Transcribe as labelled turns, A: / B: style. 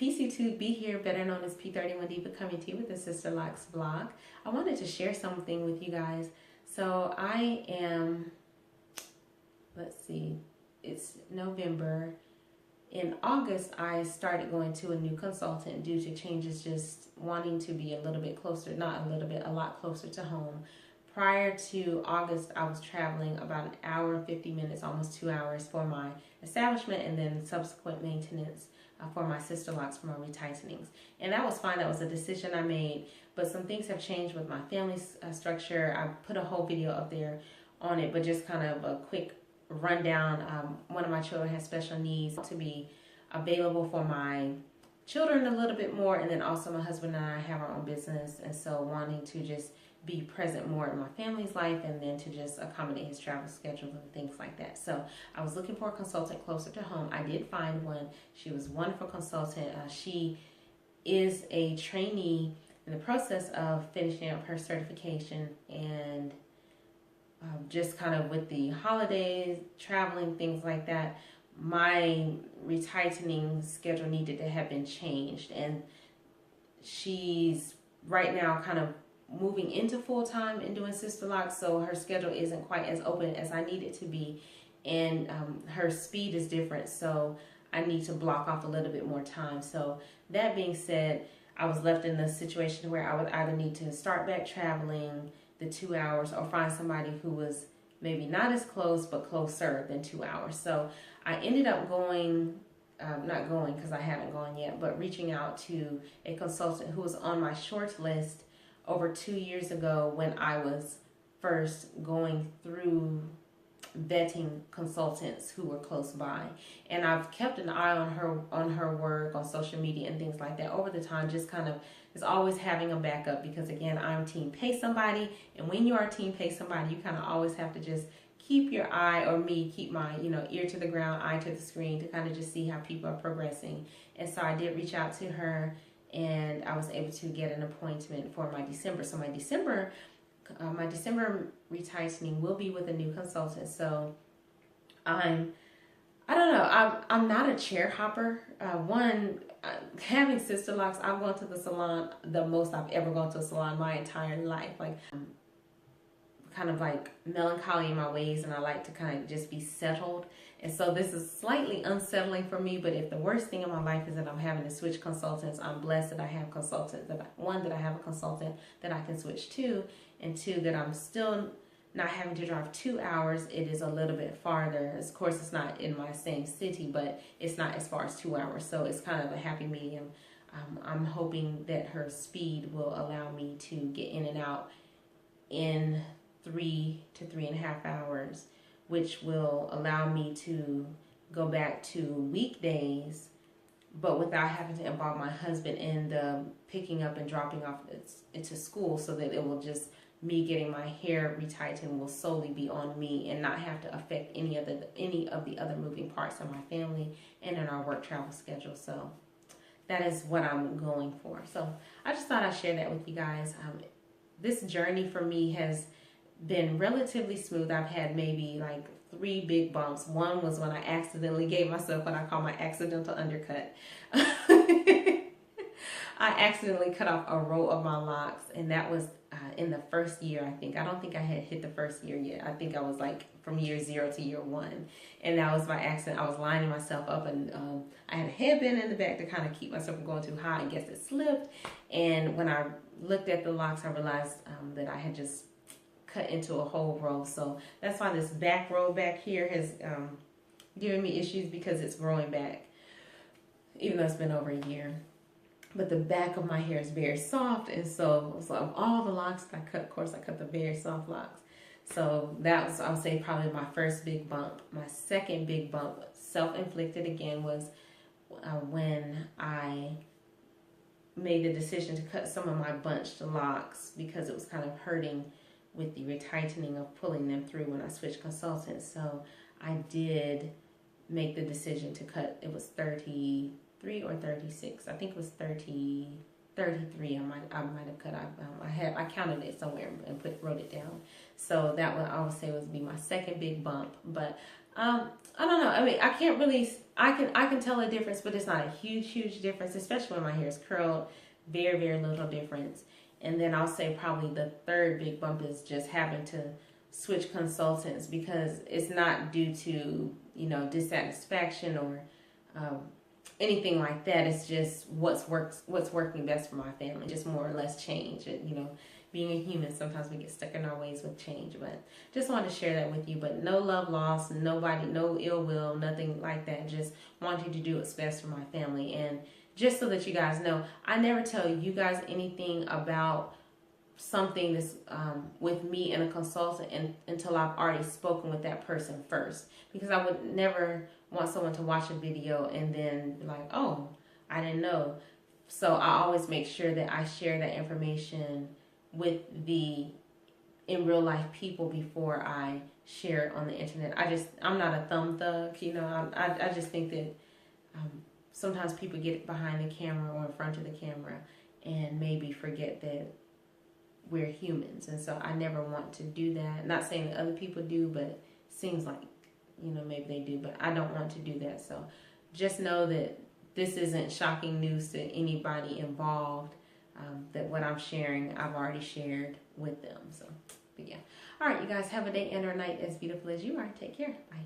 A: PC2 be here, better known as P31 Diva, coming to you with the Sisterlocks vlog. I wanted to share something with you guys. So I am, let's see, it's November. In August, I started going to a new consultant due to changes, just wanting to be a little bit closer, not a little bit, a lot closer to home. Prior to August, I was traveling about an hour and 50 minutes, almost 2 hours for my establishment and then subsequent maintenance for my Sisterlocks, for my retightenings. And that was fine. That was a decision I made. But some things have changed with my family structure. I put a whole video up there on it, but just kind of a quick rundown. One of my children has special needs, to be available for my children a little bit more. And then also my husband and I have our own business. And so wanting to just be present more in my family's life, and then to just accommodate his travel schedules and things like that. So I was looking for a consultant closer to home. I did find one. She was a wonderful consultant. She is a trainee in the process of finishing up her certification, and just kind of with the holidays, traveling, things like that, my retightening schedule needed to have been changed. And she's right now kind of moving into full-time and doing Sisterlocks, so her schedule isn't quite as open as I need it to be, and her speed is different, so I need to block off a little bit more time. So that being said, I was left in the situation where I would either need to start back traveling the 2 hours, or find somebody who was maybe not as close but closer than 2 hours. So I ended up going, not going because I haven't gone yet, but reaching out to a consultant who was on my short list over 2 years ago when I was first going through vetting consultants who were close by. And I've kept an eye on her work on social media and things like that over the time, just kind of is always having a backup, because again, I'm team pay somebody, and when you are team pay somebody, you kind of always have to just keep your eye, or me, keep my ear to the ground, eye to the screen, to kind of just see how people are progressing. And so I did reach out to her, and I was able to get an appointment for my December. So my December retightening will be with a new consultant. So I don't know, I'm not a chair hopper. Having Sisterlocks, I've gone to the salon the most I've ever gone to a salon my entire life. Like, kind of like melancholy in my ways, and I like to kind of just be settled. And so this is slightly unsettling for me, but if the worst thing in my life is that I'm having to switch consultants, I'm blessed that I have consultants, that I have a consultant that I can switch to, and two, that I'm still not having to drive 2 hours. It is a little bit farther. Of course, it's not in my same city, but it's not as far as 2 hours. So it's kind of a happy medium. I'm hoping that her speed will allow me to get in and out in 3 to 3.5 hours, which will allow me to go back to weekdays, but without having to involve my husband in the picking up and dropping off into school, so that it will just, me getting my hair retightened will solely be on me and not have to affect any of the other moving parts of my family and in our work travel schedule. So that is what I'm going for. So I just thought I'd share that with you guys. This journey for me has been relatively smooth. I've had maybe like 3 big bumps. One was when I accidentally gave myself what I call my accidental undercut. I accidentally cut off a row of my locks, and that was in the first year, I think. I don't think I had hit the first year yet. I think I was like from year 0 to year 1. And that was by accident. I was lining myself up, and I had a headband in the back to kind of keep myself from going too high. I guess it slipped. And when I looked at the locks, I realized that I had just cut into a whole row. So that's why this back row back here has given me issues, because it's growing back, even though it's been over a year. But the back of my hair is very soft, and so of all the locks that I cut, of course, I cut the very soft locks. So that was, I would say, probably my first big bump. My second big bump, self-inflicted again, was when I made the decision to cut some of my bunched locks, because it was kind of hurting with the retightening of pulling them through when I switched consultants. So I did make the decision to cut, it was 33 or 36. I think it was 33. I might have cut. I counted it somewhere and wrote it down. So that one I would say would be my second big bump. But I don't know. I mean, I can't really. I can tell a difference, but it's not a huge difference, especially when my hair is curled. Very little difference. And then I'll say probably the third big bump is just having to switch consultants, because it's not due to, you know, dissatisfaction or anything like that. It's just what's working best for my family. Just more or less change. You know, being a human, sometimes we get stuck in our ways with change. But just wanted to share that with you. But no love lost, nobody, no ill will, nothing like that. Just wanting to do what's best for my family. And just so that you guys know, I never tell you guys anything about something that's with me and a consultant until I've already spoken with that person first, because I would never want someone to watch a video and then be like, oh, I didn't know. So I always make sure that I share that information with the in real life people before I share it on the internet. I'm not a thumb thug, you know. I just think that sometimes people get behind the camera or in front of the camera and maybe forget that we're humans. And so I never want to do that. Not saying that other people do, but it seems like, you know, maybe they do, but I don't want to do that. So just know that this isn't shocking news to anybody involved, that what I'm sharing, I've already shared with them. So, but yeah. All right, you guys, have a day and or night as beautiful as you are. Take care. Bye.